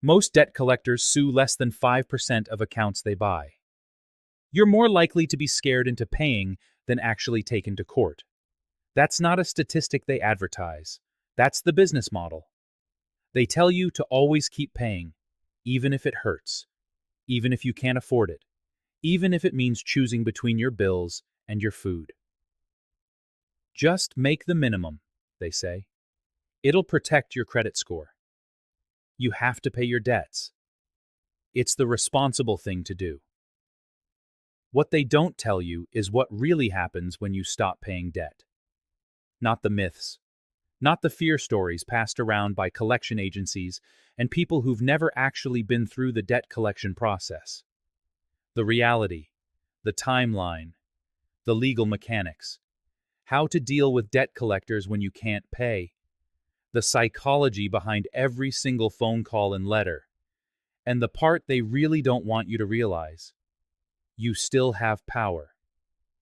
Most debt collectors sue less than 5% of accounts they buy. You're more likely to be scared into paying than actually taken to court. That's not a statistic they advertise. That's the business model. They tell you to always keep paying, even if it hurts, even if you can't afford it, even if it means choosing between your bills and your food. Just make the minimum, they say. It'll protect your credit score. You have to pay your debts. It's the responsible thing to do. What they don't tell you is what really happens when you stop paying debt. Not the myths, not the fear stories passed around by collection agencies and people who've never actually been through the debt collection process. The reality, the timeline, the legal mechanics, how to deal with debt collectors when you can't pay, the psychology behind every single phone call and letter, and the part they really don't want you to realize. You still have power,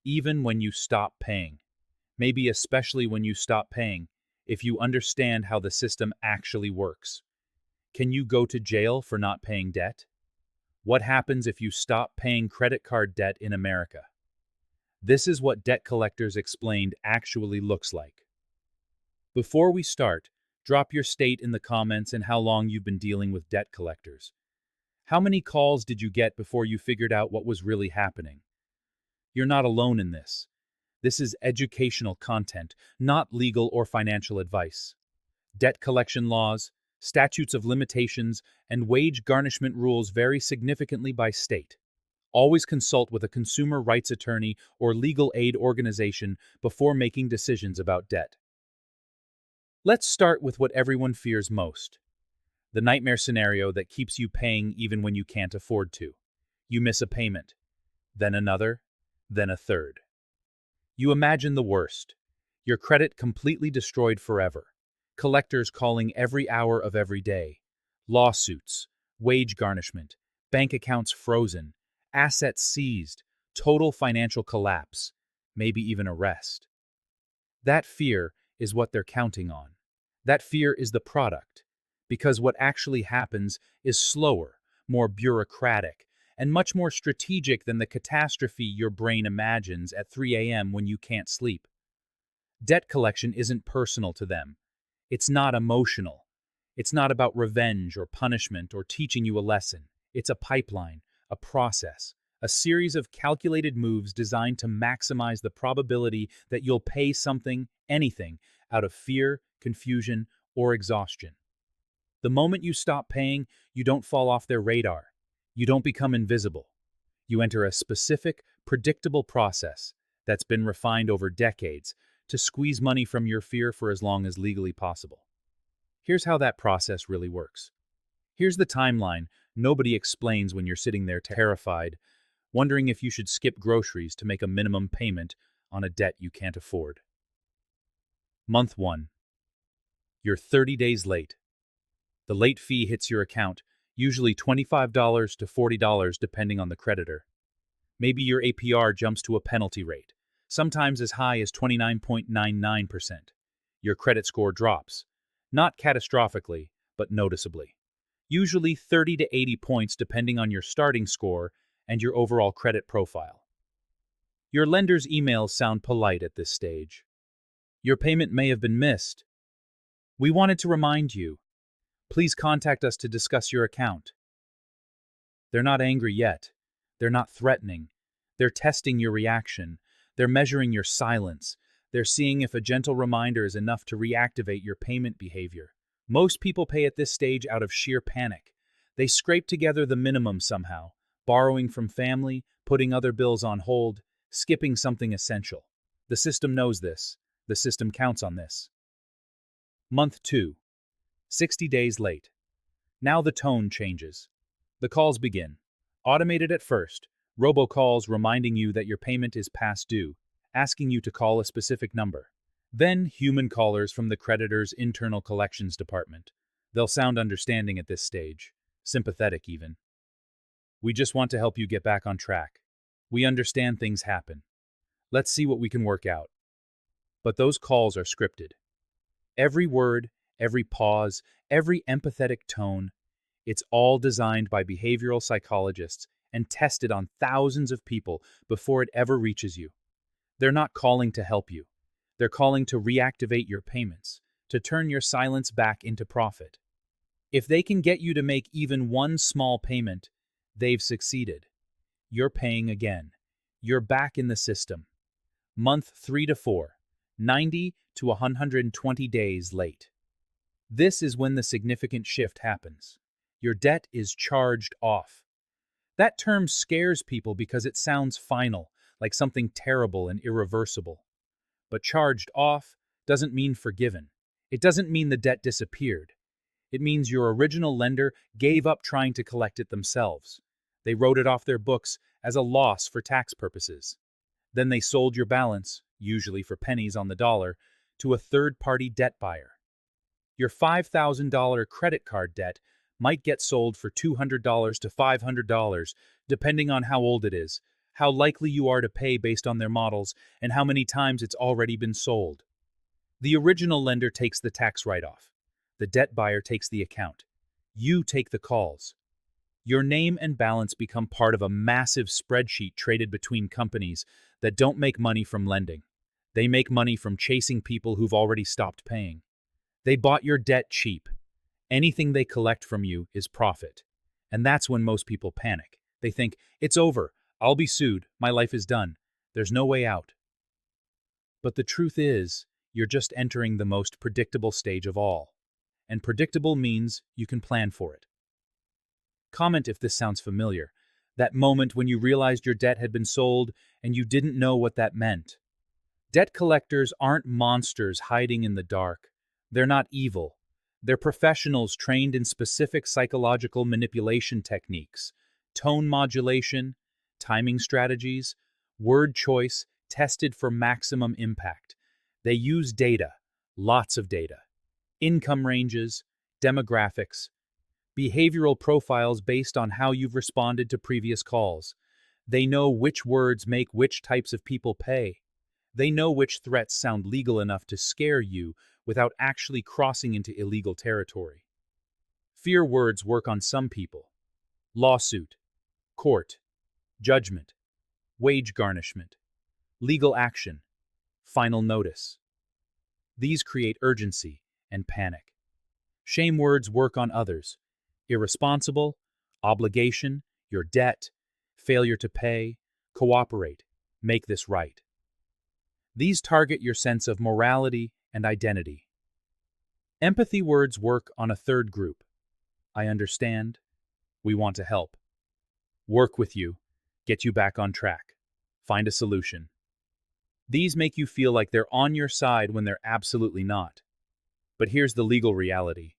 even when you stop paying. Maybe especially when you stop paying, if you understand how the system actually works. Can you go to jail for not paying debt? What happens if you stop paying credit card debt in America? This is what Debt Collectors Explained actually looks like. Before we start, drop your state in the comments and how long you've been dealing with debt collectors. How many calls did you get before you figured out what was really happening? You're not alone in this. This is educational content, not legal or financial advice. Debt collection laws, statutes of limitations, and wage garnishment rules vary significantly by state. Always consult with a consumer rights attorney or legal aid organization before making decisions about debt. Let's start with what everyone fears most. The nightmare scenario that keeps you paying even when you can't afford to. You miss a payment, then another, then a third. You imagine the worst. Your credit completely destroyed forever. Collectors calling every hour of every day. Lawsuits, wage garnishment, bank accounts frozen, assets seized, total financial collapse, maybe even arrest. That fear is what they're counting on. That fear is the product. Because what actually happens is slower, more bureaucratic, and much more strategic than the catastrophe your brain imagines at 3 a.m. when you can't sleep. Debt collection isn't personal to them. It's not emotional. It's not about revenge or punishment or teaching you a lesson. It's a pipeline, a process, a series of calculated moves designed to maximize the probability that you'll pay something, anything, out of fear, confusion, or exhaustion. The moment you stop paying, you don't fall off their radar. You don't become invisible. You enter a specific, predictable process that's been refined over decades to squeeze money from your fear for as long as legally possible. Here's how that process really works. Here's the timeline nobody explains when you're sitting there terrified, wondering if you should skip groceries to make a minimum payment on a debt you can't afford. Month 1. You're 30 days late. The late fee hits your account, usually $25 to $40 depending on the creditor. Maybe your APR jumps to a penalty rate, sometimes as high as 29.99%. Your credit score drops, not catastrophically, but noticeably. Usually 30 to 80 points depending on your starting score and your overall credit profile. Your lender's emails sound polite at this stage. Your payment may have been missed. We wanted to remind you. Please contact us to discuss your account. They're not angry yet. They're not threatening. They're testing your reaction. They're measuring your silence. They're seeing if a gentle reminder is enough to reactivate your payment behavior. Most people pay at this stage out of sheer panic. They scrape together the minimum somehow, borrowing from family, putting other bills on hold, skipping something essential. The system knows this. The system counts on this. Month 2. 60 days late. Now the tone changes. The calls begin. Automated at first, robocalls reminding you that your payment is past due, asking you to call a specific number. Then human callers from the creditor's internal collections department. They'll sound understanding at this stage, sympathetic even. We just want to help you get back on track. We understand things happen. Let's see what we can work out. But those calls are scripted. Every word, every pause, every empathetic tone, It's all designed by behavioral psychologists and tested on thousands of people before it ever reaches you. They're not calling to help you. They're calling to reactivate your payments, to turn your silence back into profit. If they can get you to make even one small payment, they've succeeded. You're paying again. You're back in the system. Month 3 to 4, 90 to 120 days late. This is when the significant shift happens. Your debt is charged off. That term scares people because it sounds final, like something terrible and irreversible. But charged off doesn't mean forgiven. It doesn't mean the debt disappeared. It means your original lender gave up trying to collect it themselves. They wrote it off their books as a loss for tax purposes. Then they sold your balance, usually for pennies on the dollar, to a third-party debt buyer. Your $5,000 credit card debt might get sold for $200 to $500, depending on how old it is, how likely you are to pay based on their models, and how many times it's already been sold. The original lender takes the tax write-off. The debt buyer takes the account. You take the calls. Your name and balance become part of a massive spreadsheet traded between companies that don't make money from lending. They make money from chasing people who've already stopped paying. They bought your debt cheap. Anything they collect from you is profit. And that's when most people panic. They think, it's over, I'll be sued, my life is done, there's no way out. But the truth is, you're just entering the most predictable stage of all. And predictable means you can plan for it. Comment if this sounds familiar. That moment when you realized your debt had been sold and you didn't know what that meant. Debt collectors aren't monsters hiding in the dark. They're not evil. They're professionals trained in specific psychological manipulation techniques, tone modulation, timing strategies, word choice tested for maximum impact. They use data, lots of data, income ranges, demographics, behavioral profiles based on how you've responded to previous calls. They know which words make which types of people pay. They know which threats sound legal enough to scare you without actually crossing into illegal territory. Fear words work on some people. Lawsuit, court, judgment, wage garnishment, legal action, final notice. These create urgency and panic. Shame words work on others. Irresponsible, obligation, your debt, failure to pay, cooperate, make this right. These target your sense of morality and identity. Empathy words work on a third group. I understand. We want to help. Work with you. Get you back on track. Find a solution. These make you feel like they're on your side when they're absolutely not. But here's the legal reality.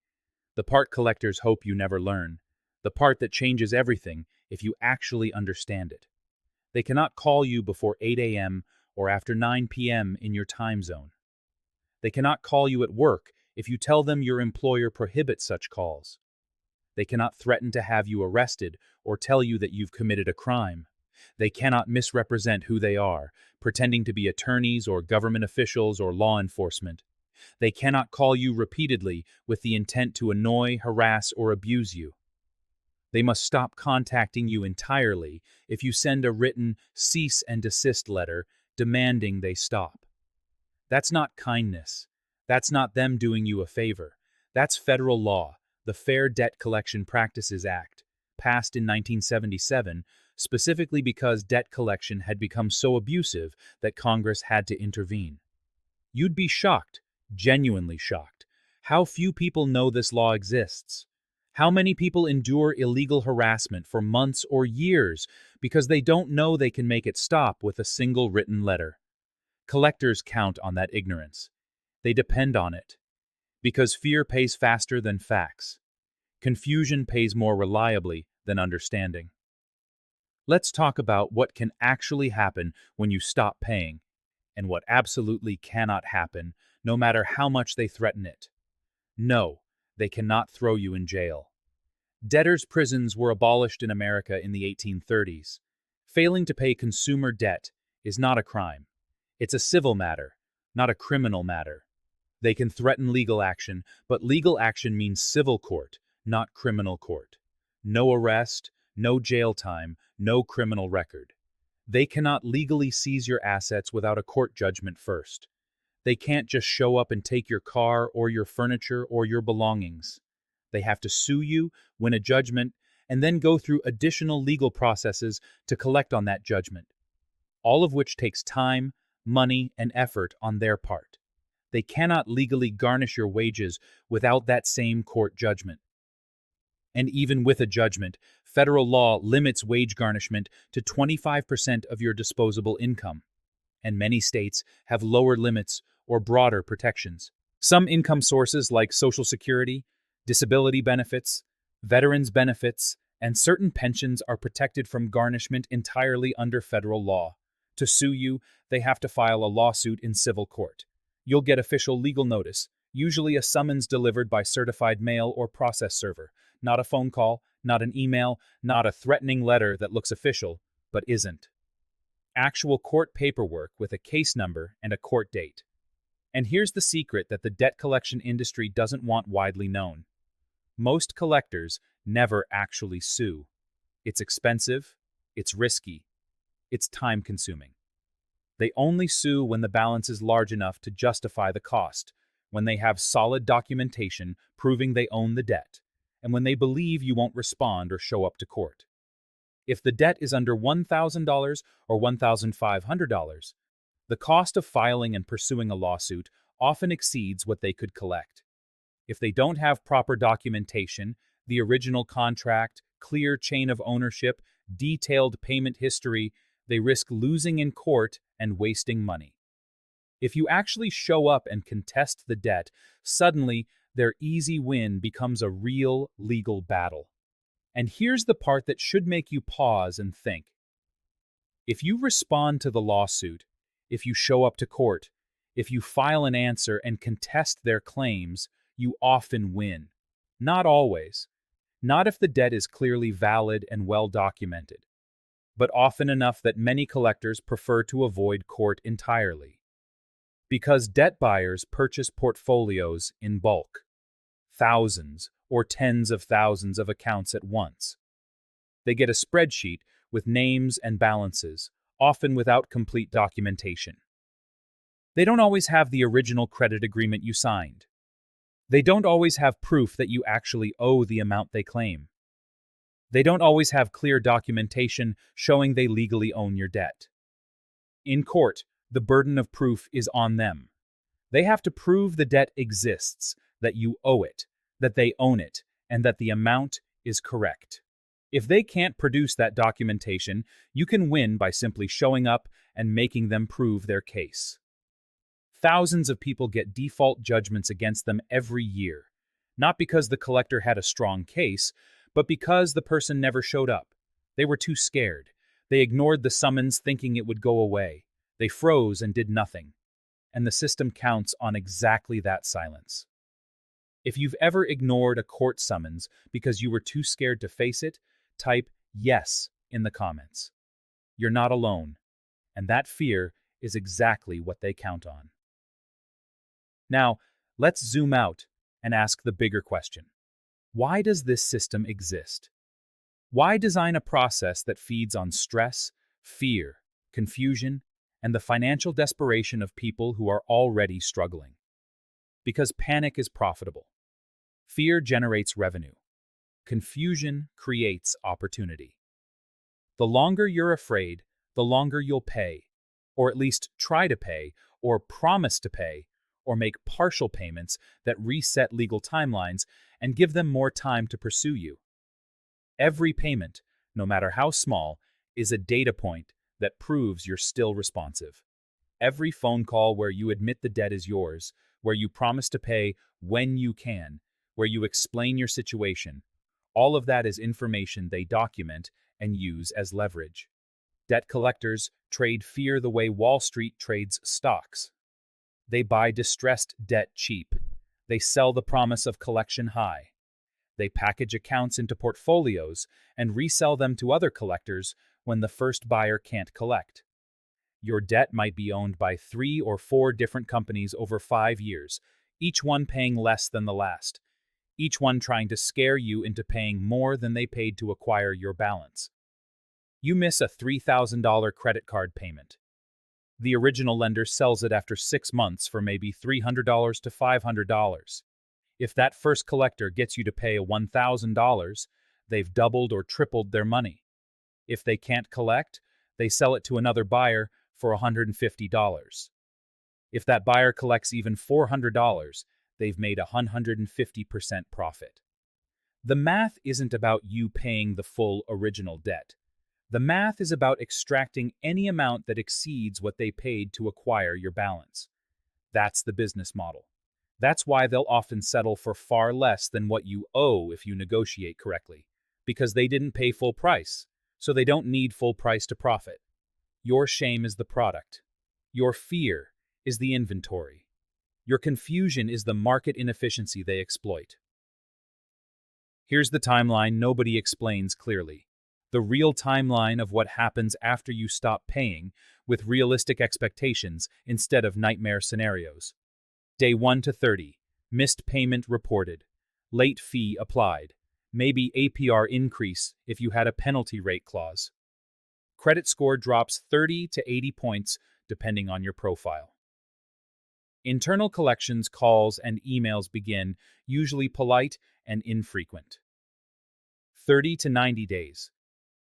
The part collectors hope you never learn. The part that changes everything if you actually understand it. They cannot call you before 8 a.m. or after 9 p.m. in your time zone. They cannot call you at work if you tell them your employer prohibits such calls. They cannot threaten to have you arrested or tell you that you've committed a crime. They cannot misrepresent who they are, pretending to be attorneys or government officials or law enforcement. They cannot call you repeatedly with the intent to annoy, harass, or abuse you. They must stop contacting you entirely if you send a written cease and desist letter demanding they stop. That's not kindness. That's not them doing you a favor. That's federal law, the Fair Debt Collection Practices Act, passed in 1977, specifically because debt collection had become so abusive that Congress had to intervene. You'd be shocked, genuinely shocked, how few people know this law exists. How many people endure illegal harassment for months or years because they don't know they can make it stop with a single written letter? Collectors count on that ignorance. They depend on it. Because fear pays faster than facts. Confusion pays more reliably than understanding. Let's talk about what can actually happen when you stop paying, and what absolutely cannot happen, no matter how much they threaten it. No, they cannot throw you in jail. Debtors' prisons were abolished in America in the 1830s. Failing to pay consumer debt is not a crime. It's a civil matter, not a criminal matter. They can threaten legal action, but legal action means civil court, not criminal court. no arrest, no jail time, no criminal record. They cannot legally seize your assets without a court judgment first. They can't just show up and take your car or your furniture or your belongings. They have to sue you, win a judgment, and then go through additional legal processes to collect on that judgment, all of which takes time, money, and effort on their part. They cannot legally garnish your wages without that same court judgment. And even with a judgment, federal law limits wage garnishment to 25% of your disposable income, and many states have lower limits or broader protections. Some income sources like Social Security, disability benefits, veterans benefits, and certain pensions are protected from garnishment entirely under federal law. To sue you, they have to file a lawsuit in civil court. You'll get official legal notice, usually a summons delivered by certified mail or process server, not a phone call, not an email, not a threatening letter that looks official, but isn't. Actual court paperwork with a case number and a court date. And here's the secret that the debt collection industry doesn't want widely known. Most collectors never actually sue. It's expensive, it's risky, it's time-consuming. They only sue when the balance is large enough to justify the cost, when they have solid documentation proving they own the debt, and when they believe you won't respond or show up to court. If the debt is under $1,000 or $1,500, the cost of filing and pursuing a lawsuit often exceeds what they could collect. If they don't have proper documentation, the original contract, clear chain of ownership, detailed payment history, they risk losing in court and wasting money. If you actually show up and contest the debt, suddenly their easy win becomes a real legal battle. And here's the part that should make you pause and think. If you respond to the lawsuit, if you show up to court, if you file an answer and contest their claims, you often win. Not always. Not if the debt is clearly valid and well documented, but often enough that many collectors prefer to avoid court entirely. Because debt buyers purchase portfolios in bulk, thousands or tens of thousands of accounts at once. They get a spreadsheet with names and balances, often without complete documentation. They don't always have the original credit agreement you signed. They don't always have proof that you actually owe the amount they claim. They don't always have clear documentation showing they legally own your debt. In court, the burden of proof is on them. They have to prove the debt exists, that you owe it, that they own it, and that the amount is correct. If they can't produce that documentation, you can win by simply showing up and making them prove their case. Thousands of people get default judgments against them every year, not because the collector had a strong case, but because the person never showed up. They were too scared. They ignored the summons thinking it would go away. They froze and did nothing. And the system counts on exactly that silence. If you've ever ignored a court summons because you were too scared to face it, type yes in the comments. You're not alone, and that fear is exactly what they count on. Now, let's zoom out and ask the bigger question. Why does this system exist? Why design a process that feeds on stress, fear, confusion, and the financial desperation of people who are already struggling? Because panic is profitable. Fear generates revenue. Confusion creates opportunity. The longer you're afraid, the longer you'll pay, or at least try to pay, or promise to pay, or make partial payments that reset legal timelines and give them more time to pursue you. Every payment, no matter how small, is a data point that proves you're still responsive. Every phone call where you admit the debt is yours, where you promise to pay when you can, where you explain your situation, all of that is information they document and use as leverage. Debt collectors trade fear the way Wall Street trades stocks. They buy distressed debt cheap. They sell the promise of collection high. They package accounts into portfolios and resell them to other collectors when the first buyer can't collect. Your debt might be owned by 3 or 4 different companies over 5 years, each one paying less than the last. each one trying to scare you into paying more than they paid to acquire your balance. You miss a $3,000 credit card payment. The original lender sells it after 6 months for maybe $300 to $500. If that first collector gets you to pay a $1,000, they've doubled or tripled their money. If they can't collect, they sell it to another buyer for $150. If that buyer collects even $400, they've made a 150% profit. The math isn't about you paying the full original debt. The math is about extracting any amount that exceeds what they paid to acquire your balance. That's the business model. That's why they'll often settle for far less than what you owe if you negotiate correctly, because they didn't pay full price, so they don't need full price to profit. Your shame is the product. Your fear is the inventory. Your confusion is the market inefficiency they exploit. Here's the timeline nobody explains clearly. The real timeline of what happens after you stop paying, with realistic expectations instead of nightmare scenarios. Day 1 to 30. Missed payment reported. Late fee applied. Maybe APR increase if you had a penalty rate clause. Credit score drops 30 to 80 points depending on your profile. Internal collections calls and emails begin, usually polite and infrequent. 30 to 90 days.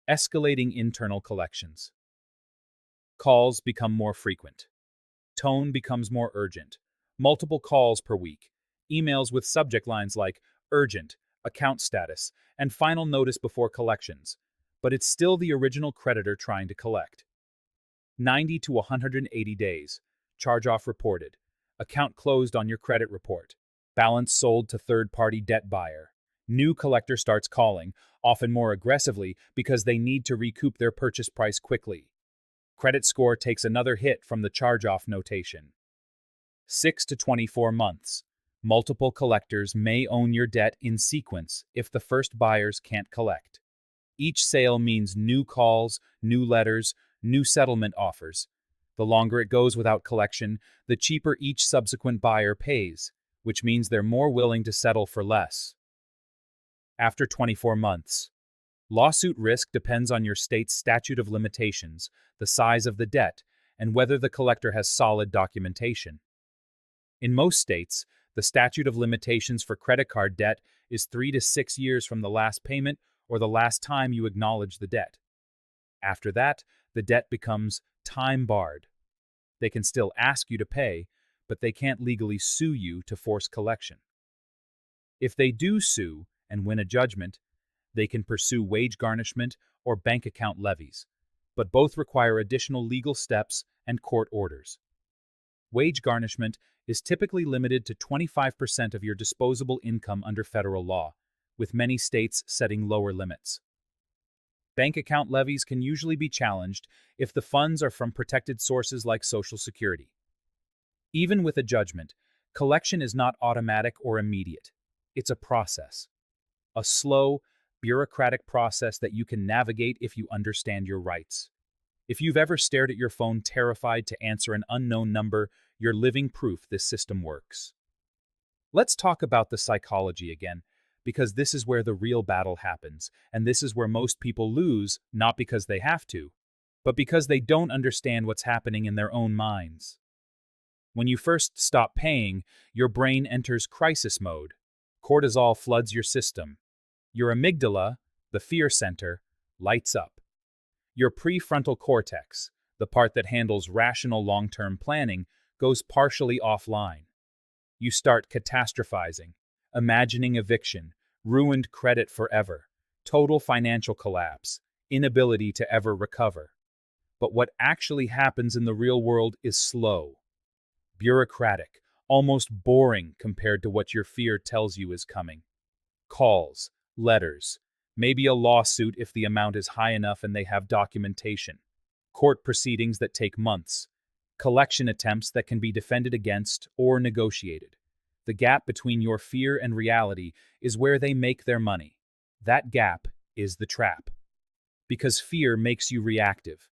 Escalating internal collections. Calls become more frequent. Tone becomes more urgent. Multiple calls per week. Emails with subject lines like urgent, account status, and final notice before collections. But it's still the original creditor trying to collect. 90 to 180 days. Charge-off reported. Account closed on your credit report. Balance sold to third-party debt buyer. New collector starts calling, often more aggressively because they need to recoup their purchase price quickly. Credit score takes another hit from the charge-off notation. 6 to 24 months. Multiple collectors may own your debt in sequence if the first buyers can't collect. Each sale means new calls, new letters, new settlement offers. The longer it goes without collection, the cheaper each subsequent buyer pays, which means they're more willing to settle for less. After 24 months. Lawsuit risk depends on your state's statute of limitations, the size of the debt, and whether the collector has solid documentation. In most states, the statute of limitations for credit card debt is 3 to 6 years from the last payment or the last time you acknowledge the debt. After that, the debt becomes time-barred. They can still ask you to pay, but they can't legally sue you to force collection. If they do sue and win a judgment, they can pursue wage garnishment or bank account levies, but both require additional legal steps and court orders. Wage garnishment is typically limited to 25% of your disposable income under federal law, with many states setting lower limits. Bank account levies can usually be challenged if the funds are from protected sources like Social Security. Even with a judgment, collection is not automatic or immediate. It's a process. A slow, bureaucratic process that you can navigate if you understand your rights. If you've ever stared at your phone terrified to answer an unknown number, you're living proof this system works. Let's talk about the psychology again, because this is where the real battle happens, and this is where most people lose, not because they have to, but because they don't understand what's happening in their own minds. When you first stop paying, your brain enters crisis mode. Cortisol floods your system. Your amygdala, the fear center, lights up. Your prefrontal cortex, the part that handles rational long-term planning, goes partially offline. You start catastrophizing, imagining eviction, ruined credit forever, total financial collapse, inability to ever recover. But what actually happens in the real world is slow, bureaucratic, almost boring compared to what your fear tells you is coming. Calls, letters, maybe a lawsuit if the amount is high enough and they have documentation, court proceedings that take months, collection attempts that can be defended against or negotiated. The gap between your fear and reality is where they make their money. That gap is the trap. Because fear makes you reactive.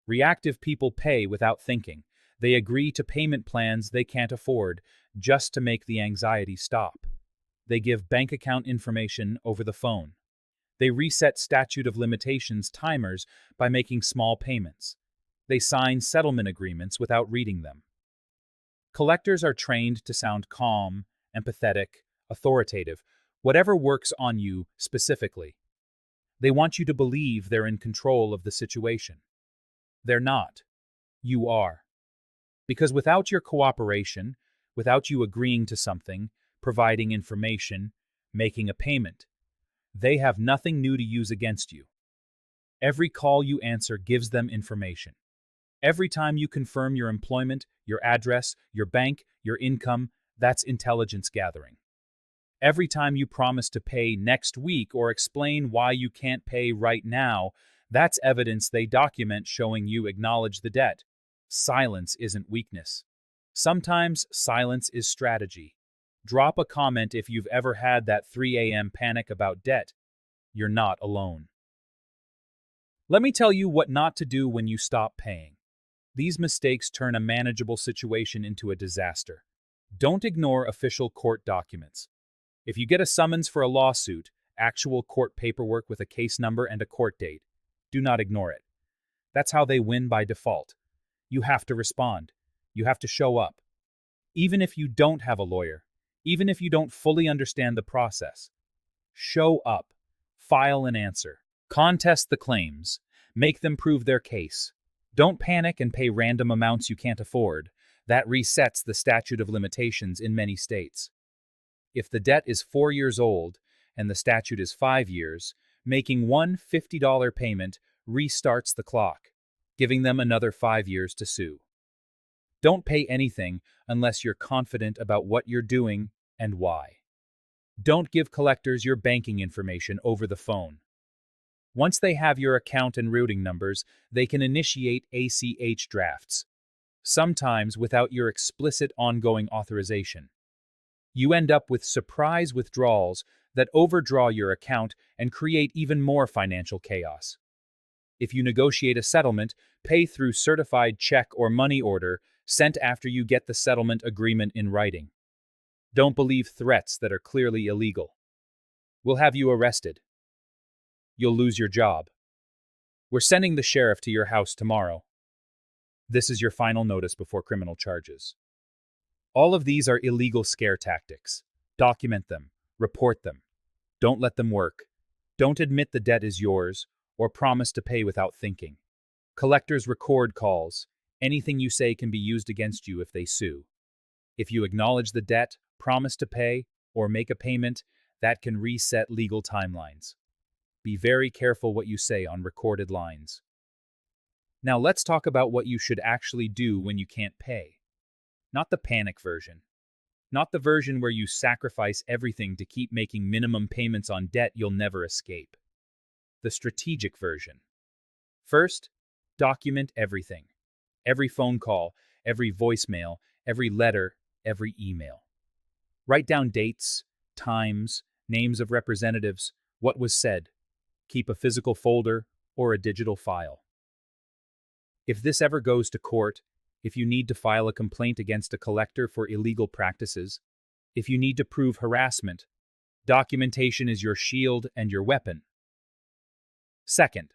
Reactive people pay without thinking. They agree to payment plans they can't afford just to make the anxiety stop. They give bank account information over the phone. They reset statute of limitations timers by making small payments. They sign settlement agreements without reading them. Collectors are trained to sound calm, empathetic, authoritative, whatever works on you specifically. They want you to believe they're in control of the situation. They're not. You are. Because without your cooperation, without you agreeing to something, providing information, making a payment, they have nothing new to use against you. Every call you answer gives them information. Every time you confirm your employment, your address, your bank, your income, that's intelligence gathering. Every time you promise to pay next week or explain why you can't pay right now, that's evidence they document showing you acknowledge the debt. Silence isn't weakness. Sometimes silence is strategy. Drop a comment if you've ever had that 3 a.m. panic about debt. You're not alone. Let me tell you what not to do when you stop paying. These mistakes turn a manageable situation into a disaster. Don't ignore official court documents. If you get a summons for a lawsuit, actual court paperwork with a case number and a court date, do not ignore it. That's how they win by default. You have to respond. You have to show up. Even if you don't have a lawyer, even if you don't fully understand the process, show up. File an answer. Contest the claims. Make them prove their case. Don't panic and pay random amounts you can't afford. That resets the statute of limitations in many states. If the debt is 4 years old and the statute is 5 years, making one $50 payment restarts the clock, giving them another 5 years to sue. Don't pay anything unless you're confident about what you're doing and why. Don't give collectors your banking information over the phone. Once they have your account and routing numbers, they can initiate ACH drafts, sometimes without your explicit ongoing authorization. You end up with surprise withdrawals that overdraw your account and create even more financial chaos. If you negotiate a settlement, pay through certified check or money order sent after you get the settlement agreement in writing. Don't believe threats that are clearly illegal. We'll have you arrested. You'll lose your job. We're sending the sheriff to your house tomorrow. This is your final notice before criminal charges. All of these are illegal scare tactics. Document them. Report them. Don't let them work. Don't admit the debt is yours or promise to pay without thinking. Collectors record calls. Anything you say can be used against you if they sue. If you acknowledge the debt, promise to pay, or make a payment, that can reset legal timelines. Be very careful what you say on recorded lines. Now let's talk about what you should actually do when you can't pay. Not the panic version. Not the version where you sacrifice everything to keep making minimum payments on debt you'll never escape. The strategic version. First, document everything. Every phone call, every voicemail, every letter, every email. Write down dates, times, names of representatives, what was said. Keep a physical folder or a digital file. If this ever goes to court, if you need to file a complaint against a collector for illegal practices, if you need to prove harassment, documentation is your shield and your weapon. Second,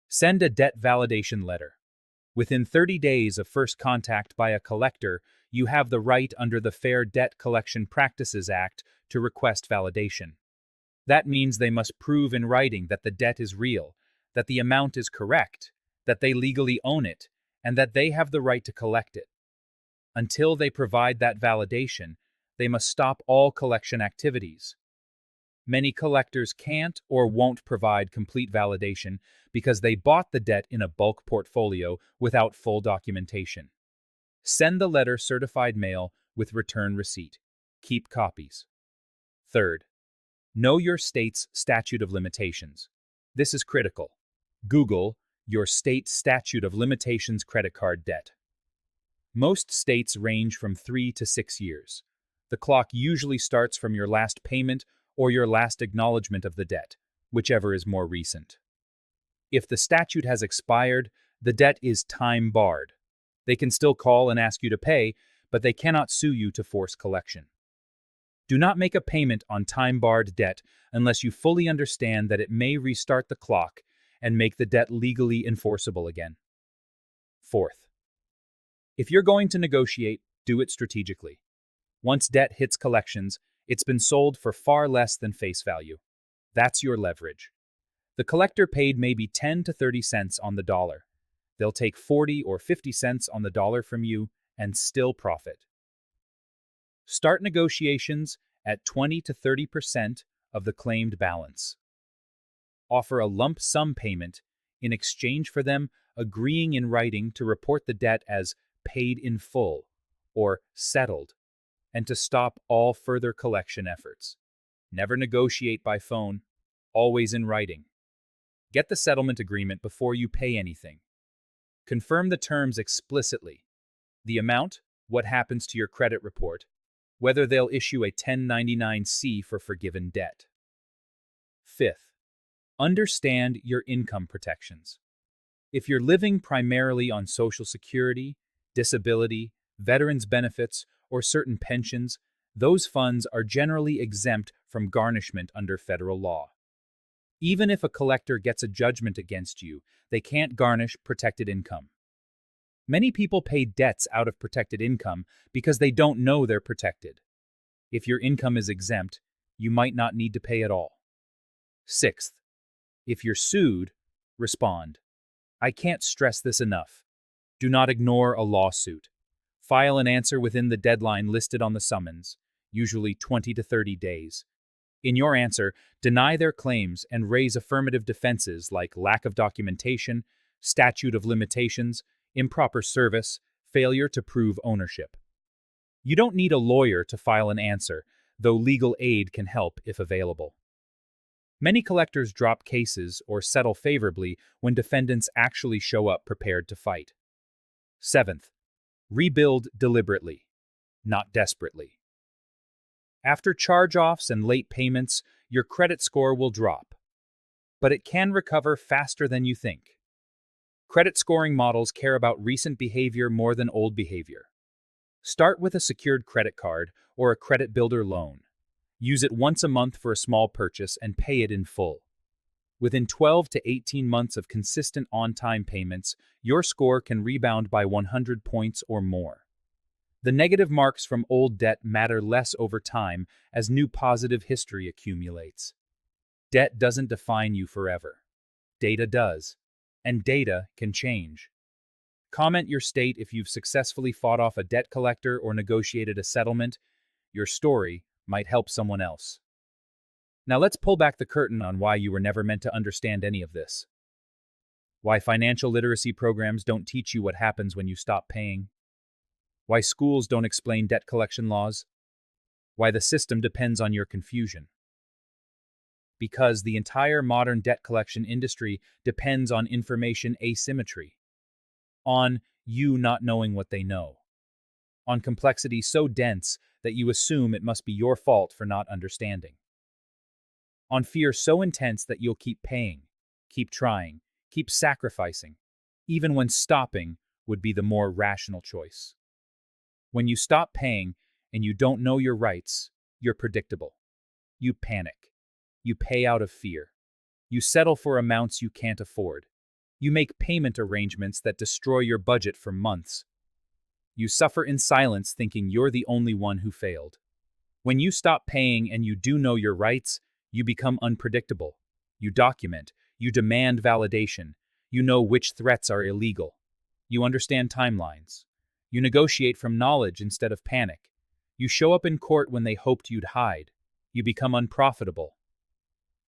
send a debt validation letter. Within 30 days of first contact by a collector, you have the right under the Fair Debt Collection Practices Act to request validation. That means they must prove in writing that the debt is real, that the amount is correct, that they legally own it, and that they have the right to collect it. Until they provide that validation, they must stop all collection activities. Many collectors can't or won't provide complete validation because they bought the debt in a bulk portfolio without full documentation. Send the letter certified mail with return receipt. Keep copies. Third, know your state's statute of limitations. This is critical. Google your state statute of limitations credit card debt. Most states range from 3 to 6 years. The clock usually starts from your last payment or your last acknowledgement of the debt, whichever is more recent. If the statute has expired, the debt is time-barred. They can still call and ask you to pay, but they cannot sue you to force collection. Do not make a payment on time-barred debt unless you fully understand that it may restart the clock and make the debt legally enforceable again. Fourth, if you're going to negotiate, do it strategically. Once debt hits collections, it's been sold for far less than face value. That's your leverage. The collector paid maybe 10 to 30 cents on the dollar. They'll take 40 or 50 cents on the dollar from you and still profit. Start negotiations at 20 to 30% of the claimed balance. Offer a lump sum payment in exchange for them agreeing in writing to report the debt as paid in full or settled, and to stop all further collection efforts. Never negotiate by phone, always in writing. Get the settlement agreement before you pay anything. Confirm the terms explicitly. The amount, what happens to your credit report, whether they'll issue a 1099-C for forgiven debt. Fifth, understand your income protections. If you're living primarily on Social Security, disability, veterans benefits, or certain pensions, those funds are generally exempt from garnishment under federal law. Even if a collector gets a judgment against you, they can't garnish protected income. Many people pay debts out of protected income because they don't know they're protected. If your income is exempt, you might not need to pay at all. Sixth, if you're sued, respond. I can't stress this enough. Do not ignore a lawsuit. File an answer within the deadline listed on the summons, usually 20 to 30 days. In your answer, deny their claims and raise affirmative defenses like lack of documentation, statute of limitations, improper service, failure to prove ownership. You don't need a lawyer to file an answer, though legal aid can help if available. Many collectors drop cases or settle favorably when defendants actually show up prepared to fight. Seventh, rebuild deliberately, not desperately. After charge-offs and late payments, your credit score will drop, but it can recover faster than you think. Credit scoring models care about recent behavior more than old behavior. Start with a secured credit card or a credit builder loan. Use it once a month for a small purchase and pay it in full. Within 12 to 18 months of consistent on-time payments, your score can rebound by 100 points or more. The negative marks from old debt matter less over time as new positive history accumulates. Debt doesn't define you forever. Data does, and data can change. Comment your state if you've successfully fought off a debt collector or negotiated a settlement. Your story might help someone else. Now let's pull back the curtain on why you were never meant to understand any of this. Why financial literacy programs don't teach you what happens when you stop paying. Why schools don't explain debt collection laws. Why the system depends on your confusion. Because the entire modern debt collection industry depends on information asymmetry. On you not knowing what they know. On complexity so dense that you assume it must be your fault for not understanding. On fear so intense that you'll keep paying, keep trying, keep sacrificing, even when stopping would be the more rational choice. When you stop paying and you don't know your rights, you're predictable. You panic. You pay out of fear. You settle for amounts you can't afford. You make payment arrangements that destroy your budget for months. You suffer in silence thinking you're the only one who failed. When you stop paying and you do know your rights, you become unpredictable. You document. You demand validation. You know which threats are illegal. You understand timelines. You negotiate from knowledge instead of panic. You show up in court when they hoped you'd hide. You become unprofitable.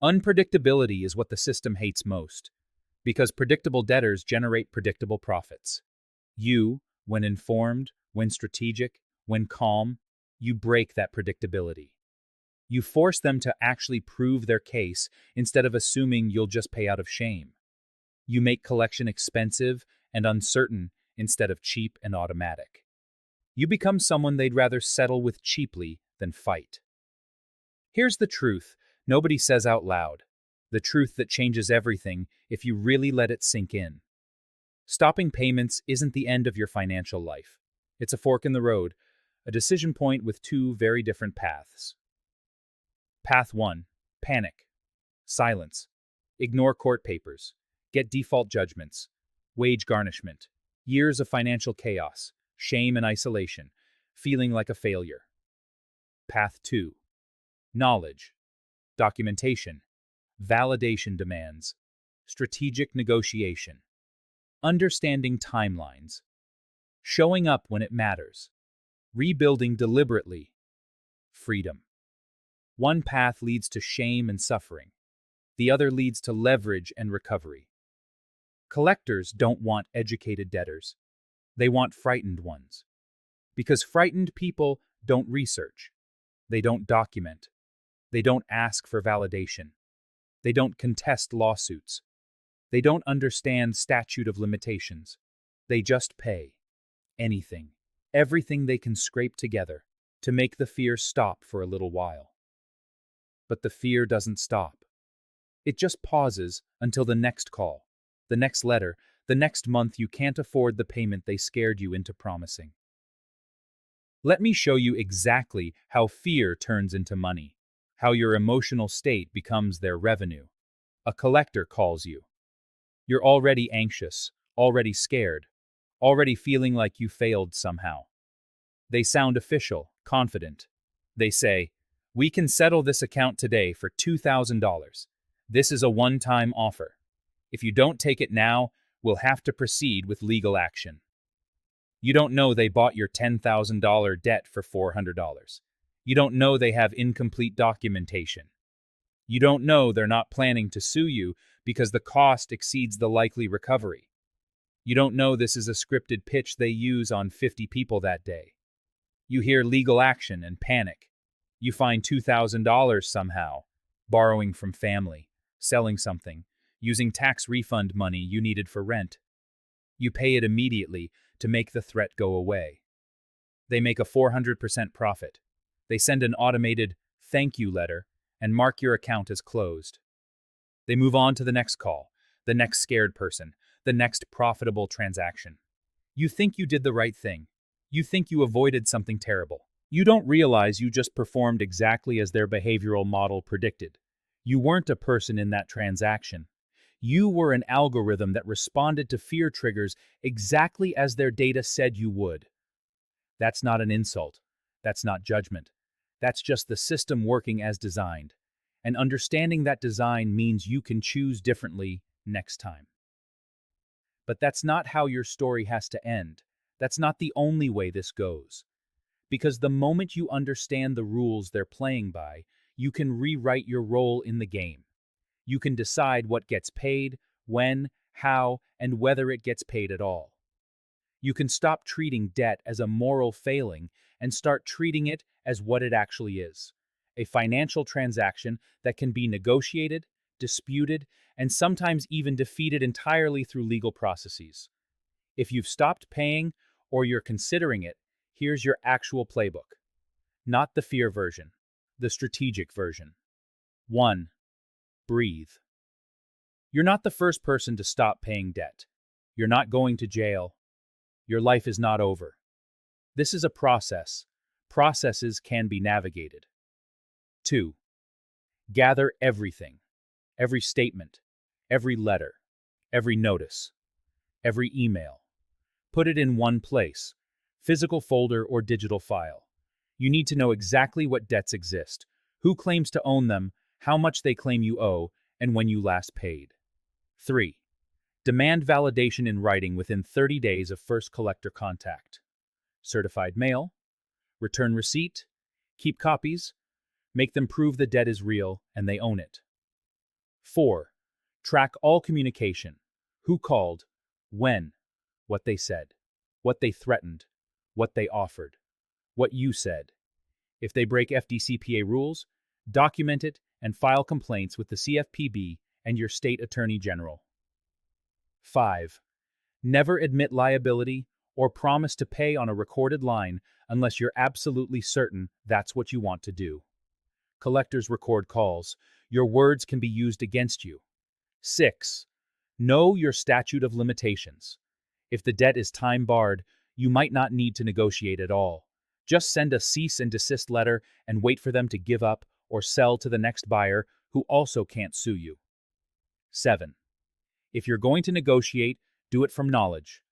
Unpredictability is what the system hates most, because predictable debtors generate predictable profits. You, when informed, when strategic, when calm, you break that predictability. You force them to actually prove their case instead of assuming you'll just pay out of shame. You make collection expensive and uncertain instead of cheap and automatic. You become someone they'd rather settle with cheaply than fight. Here's the truth nobody says out loud, the truth that changes everything if you really let it sink in. Stopping payments isn't the end of your financial life. It's a fork in the road, a decision point with two very different paths. Path 1. Panic. Silence. Ignore court papers. Get default judgments. Wage garnishment. Years of financial chaos. Shame and isolation. Feeling like a failure. Path 2. Knowledge. Documentation. Validation demands. Strategic negotiation. Understanding timelines. Showing up when it matters. Rebuilding deliberately. Freedom. One path leads to shame and suffering. The other leads to leverage and recovery. Collectors don't want educated debtors. They want frightened ones. Because frightened people don't research. They don't document. They don't ask for validation. They don't contest lawsuits. They don't understand statute of limitations. They just pay. Anything. Everything they can scrape together to make the fear stop for a little while. But the fear doesn't stop. It just pauses until the next call, the next letter, the next month you can't afford the payment they scared you into promising. Let me show you exactly how fear turns into money, how your emotional state becomes their revenue. A collector calls you. You're already anxious, already scared, already feeling like you failed somehow. They sound official, confident. They say, "We can settle this account today for $2,000. This is a one-time offer. If you don't take it now, we'll have to proceed with legal action." You don't know they bought your $10,000 debt for $400. You don't know they have incomplete documentation. You don't know they're not planning to sue you because the cost exceeds the likely recovery. You don't know this is a scripted pitch they use on 50 people that day. You hear legal action and panic. You find $2,000 somehow, borrowing from family, selling something, using tax refund money you needed for rent. You pay it immediately to make the threat go away. They make a 400% profit. They send an automated thank you letter and mark your account as closed. They move on to the next call, the next scared person, the next profitable transaction. You think you did the right thing. You think you avoided something terrible. You don't realize you just performed exactly as their behavioral model predicted. You weren't a person in that transaction. You were an algorithm that responded to fear triggers exactly as their data said you would. That's not an insult. That's not judgment. That's just the system working as designed. And understanding that design means you can choose differently next time. But that's not how your story has to end. That's not the only way this goes. Because the moment you understand the rules they're playing by, you can rewrite your role in the game. You can decide what gets paid, when, how, and whether it gets paid at all. You can stop treating debt as a moral failing and start treating it as what it actually is: a financial transaction that can be negotiated, disputed, and sometimes even defeated entirely through legal processes. If you've stopped paying or you're considering it, here's your actual playbook. Not the fear version, the strategic version. 1. Breathe. You're not the first person to stop paying debt. You're not going to jail. Your life is not over. This is a process. Processes can be navigated. 2. Gather everything. Every statement, every letter, every notice, every email. Put it in one place, physical folder or digital file. You need to know exactly what debts exist, who claims to own them, how much they claim you owe, and when you last paid. 3. Demand validation in writing within 30 days of first collector contact. Certified mail, return receipt, keep copies, make them prove the debt is real and they own it. 4. Track all communication: who called, when, what they said, what they threatened, what they offered, what you said. If they break FDCPA rules, document it and file complaints with the CFPB and your state attorney general. 5. Never admit liability or promise to pay on a recorded line unless you're absolutely certain that's what you want to do. Collectors record calls. Your words can be used against you. 6. Know your statute of limitations. If the debt is time-barred, you might not need to negotiate at all. Just send a cease and desist letter and wait for them to give up or sell to the next buyer who also can't sue you. 7. If you're going to negotiate, do it from knowledge.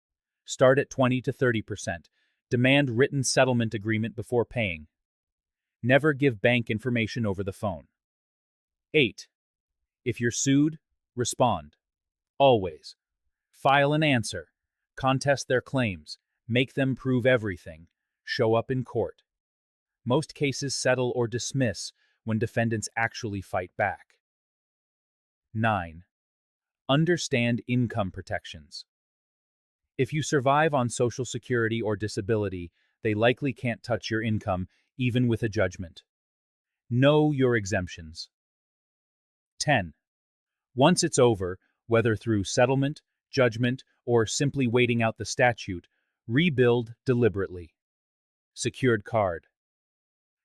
Start at 20 to 30%. Demand written settlement agreement before paying. Never give bank information over the phone. 8. If you're sued, respond. Always. File an answer. Contest their claims. Make them prove everything. Show up in court. Most cases settle or dismiss when defendants actually fight back. 9. Understand income protections. If you survive on Social Security or disability, they likely can't touch your income, even with a judgment. Know your exemptions. 10. Once it's over, whether through settlement, judgment, or simply waiting out the statute, rebuild deliberately. Secured card.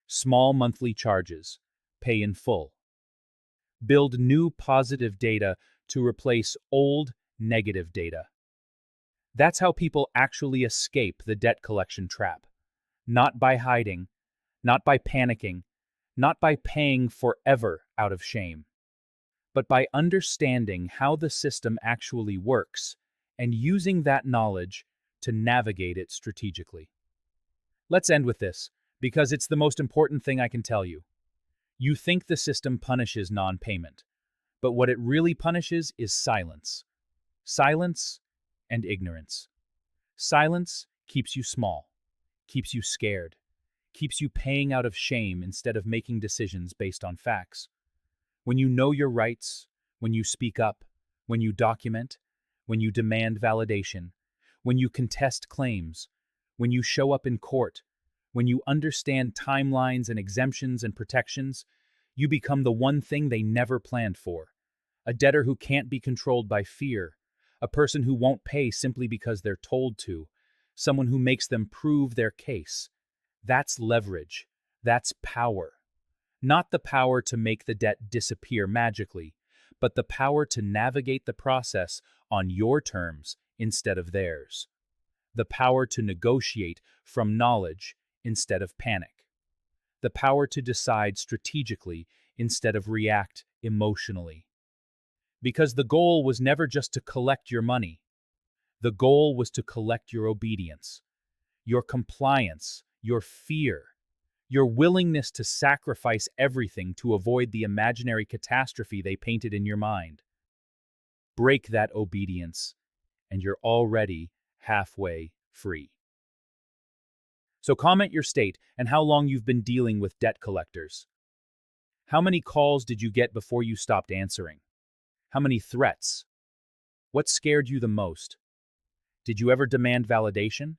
Small monthly charges. Pay in full. Build new positive data to replace old negative data. That's how people actually escape the debt collection trap. Not by hiding, not by panicking, not by paying forever out of shame, but by understanding how the system actually works and using that knowledge to navigate it strategically. Let's end with this, because it's the most important thing I can tell you. You think the system punishes non-payment, but what it really punishes is silence. Silence and ignorance. Silence keeps you small, keeps you scared, keeps you paying out of shame instead of making decisions based on facts. When you know your rights, when you speak up, when you document, when you demand validation, when you contest claims, when you show up in court, when you understand timelines and exemptions and protections, you become the one thing they never planned for. A debtor who can't be controlled by fear, a person who won't pay simply because they're told to, someone who makes them prove their case. That's leverage. That's power. Not the power to make the debt disappear magically, but the power to navigate the process on your terms instead of theirs. The power to negotiate from knowledge instead of panic. The power to decide strategically instead of react emotionally. Because the goal was never just to collect your money. The goal was to collect your obedience, your compliance, your fear, your willingness to sacrifice everything to avoid the imaginary catastrophe they painted in your mind. Break that obedience, and you're already halfway free. So comment your state and how long you've been dealing with debt collectors. How many calls did you get before you stopped answering? How many threats? What scared you the most? Did you ever demand validation?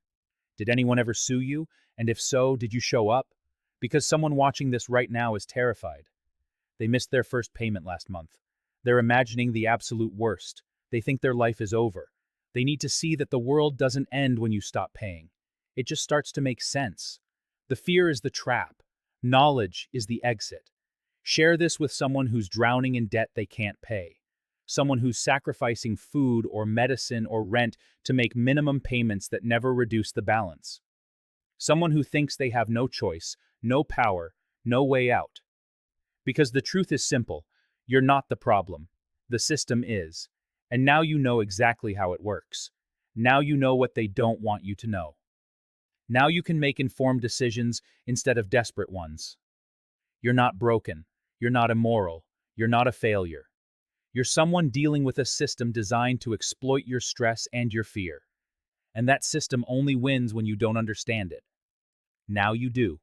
Did anyone ever sue you? And if so, did you show up? Because someone watching this right now is terrified. They missed their first payment last month. They're imagining the absolute worst. They think their life is over. They need to see that the world doesn't end when you stop paying. It just starts to make sense. The fear is the trap. Knowledge is the exit. Share this with someone who's drowning in debt they can't pay. Someone who's sacrificing food or medicine or rent to make minimum payments that never reduce the balance. Someone who thinks they have no choice, no power, no way out. Because the truth is simple. You're not the problem. The system is. And now you know exactly how it works. Now you know what they don't want you to know. Now you can make informed decisions instead of desperate ones. You're not broken. You're not immoral. You're not a failure. You're someone dealing with a system designed to exploit your stress and your fear. And that system only wins when you don't understand it. Now you do.